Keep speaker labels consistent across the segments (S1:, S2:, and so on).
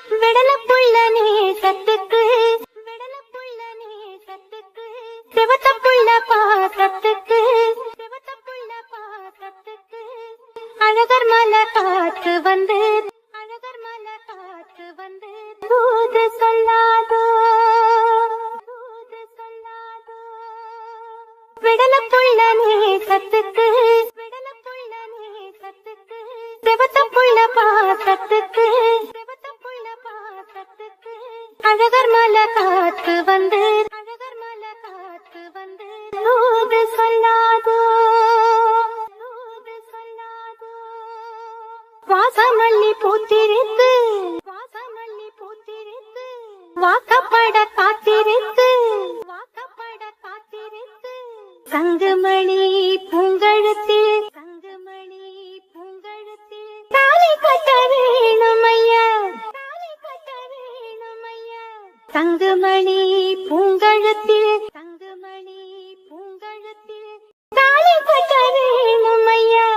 S1: விடலப்புள்ள நேசத்துக்கு விடலப்புள்ள நேசத்துக்கு சிவத்தப்புள்ள பாசத்துக்கு சிவத்தப்புள்ள பாசத்துக்கு அழகர் மலை காற்று வந்து அழகர் மலை காற்று வந்து தூது சொல்லாதோ தூது சொல்லாதோ விடலப்புள்ள நேசத்துக்கு விடலப்புள்ள நேசத்துக்கு சிவத்தப்புள்ள பாசத்துக்கு அழகர் மலை காத்து வந்து அழகர் மலை காத்து வந்து தூது சொல்லாதோ தூது சொல்லாதோ வாசமல்லி பூத்திருக்கு வாசமல்லி பூத்திருக்கு வாக்கப்பட காத்திருக்கு வாக்கப்பட காத்திருக்கு சங்குமணி பூங்கழுத்தில் சங்குமணி பூங்கழுத்தில் தாலி கட்ட வேணும் ஐயா தங்குமணி பூங்கழுத்தில் தங்குமணி பூங்கழுத்தில் தாலி கட்ட வேணும் ஐயா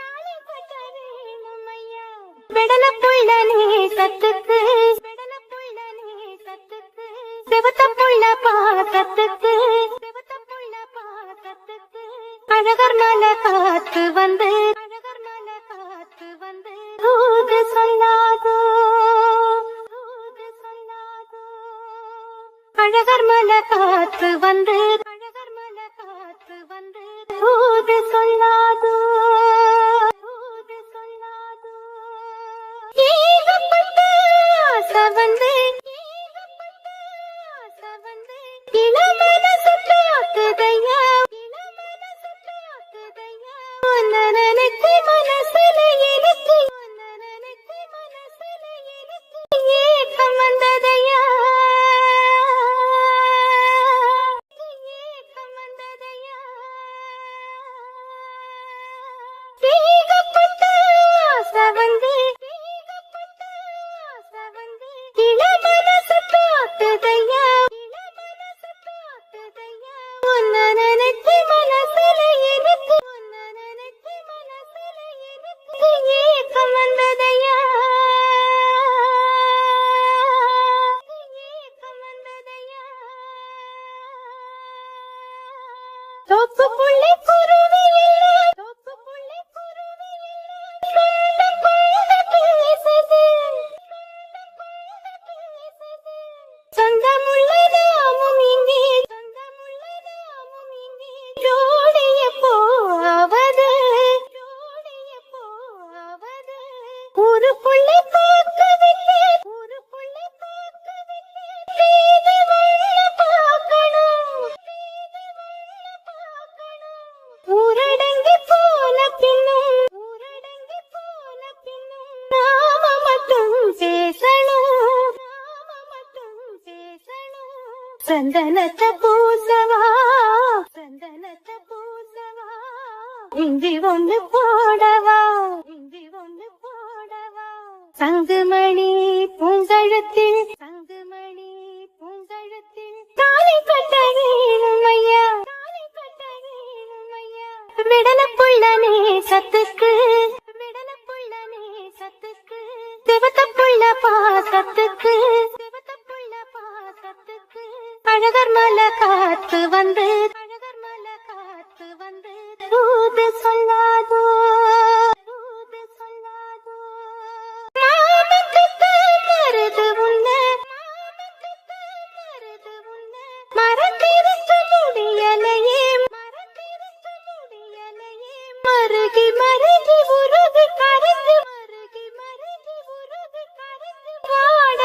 S1: தாலி கட்ட வேணும் ஐயா விடலப்புள்ள நேசத்துக்கு விடலப்புள்ள நேசத்துக்கு சிவத்தப்புள்ள பாசத்துக்கு சிவத்தப்புள்ள பாசத்துக்கு அழகர் மலை காத்து வந்து அழகர் மலை காத்து வந்து தூது சொல்லாதோ அழகர் மலை காத்து வந்து அழகர் மலை காத்து வந்து தூது சொல்லாதோ தூது சொல்லாதோ ஏகப்பட்ட ஆசை வந்து ஏகப்பட்ட ஆசை வந்து இளமனசு தாக்குதையா இளமனசு தாக்குதையா உன்னை நினைச்சு மனசுல எனக்கு உன்னை நினைச்சு மனசுல எனக்கு ஏக்கம் வந்ததையா சந்தனத்தை பூசவா சந்தனத்தை பூசவா இஞ்சி ஒன்று போடவா இஞ்சி ஒன்று போடவா சங்குமணி பூங்கழுத்தில் சங்குமணி பூங்கழுத்தில் தாலி கட்ட வேணும் ஐயா தாலி கட்ட வேணும் ஐயா விடலப்புள்ள நேசத்துக்கு விடலப்புள்ள நேசத்துக்கு சிவத்தப்புள்ள பாசத்துக்கு அழகர் மலை காத்து வந்து அழகர் மலை காத்து வந்து தூது சொல்லாதோ தூது சொல்லாதோ மாமத்துக்கு மருது உன்ன மாமத்துக்கு மருது உன்ன மறந்திருக்க முடியலையே மறந்திருக்க முடியலையே மருகி மருகி உருகி கரைந்து மருகி மருகி உருகி கரைந்து வாட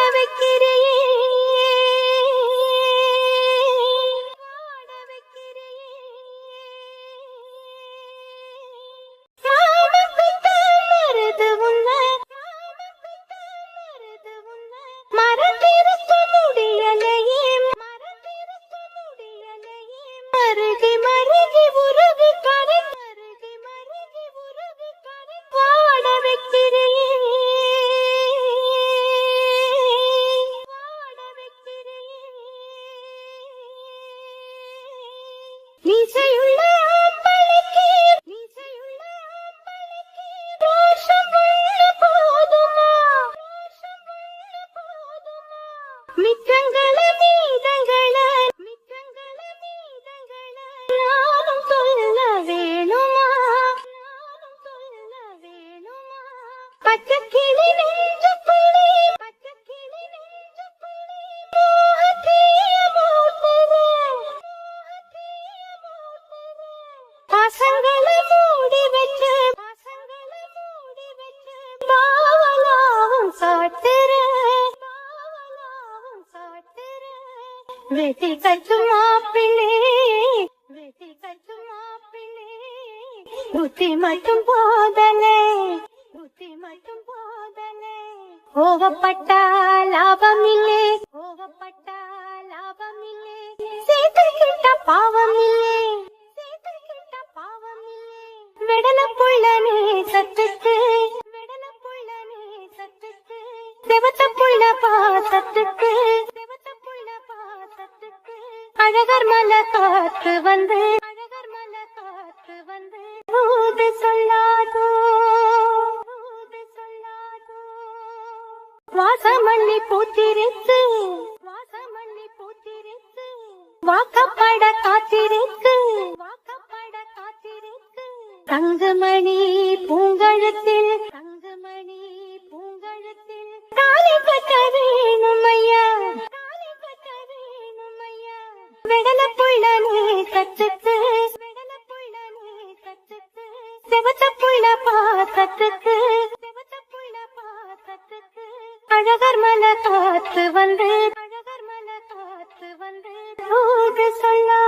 S1: வைக்கிறையே பச்சை கிளி நெஞ்சுக்குள்ளே பச்சை கிளி நெஞ்சுக்குள்ளே மோகத்தீய மூட்டுது பசங்களை மூடி வச்சு பாவலாவும் சாட்டுறேன் வெட்டி கட்டு மாப்பிள்ளே வெட்டி கட்டு மாப்பிள்ளே புத்தி மட்டும் போதலே புத்தி மட்டும் போதலே கோவப்பட்டா லாபம் இல்லே கோவப்பட்டா லாபம் இல்லே சேத்து கிட்ட பாவம் இல்லே சேத்து கிட்ட பாவம் இல்லே விடல புள்ள நீ சத்துக்கு விடல புள்ள நீ சத்துக்கு செவத்த புள்ள பாசத்துக்கு செவத்த புள்ள பாசத்துக்கு அழகர் மலை காத்து வந்து அழகர் மலை காத்து வந்து ஊது சொல்லாதோ ஊது சொல்லாதோ வாசமல்லி பூத்திருக்கு வாசமல்லி பூத்திருக்கு வாக்கப்பட காத்திருக்கு வாக்கப்பட காத்திருக்கு தங்கமணி பூங்கழுத்தில் தங்கமணி பூங்கழுத்தில் தாலி கட்ட வேணும் ஐயா தாலி கட்ட வேணும் ஐயா விடல புள்ள நீ சத்துக்கு விடல புள்ள நீ சத்துக்கு செவத்த புள்ள பாசத்துக்கு செவத்த புள்ள பாசத்துக்கு அழகர் மலை காத்து வந்து அழகர் மலை காத்து வந்து ஊது சொல்லா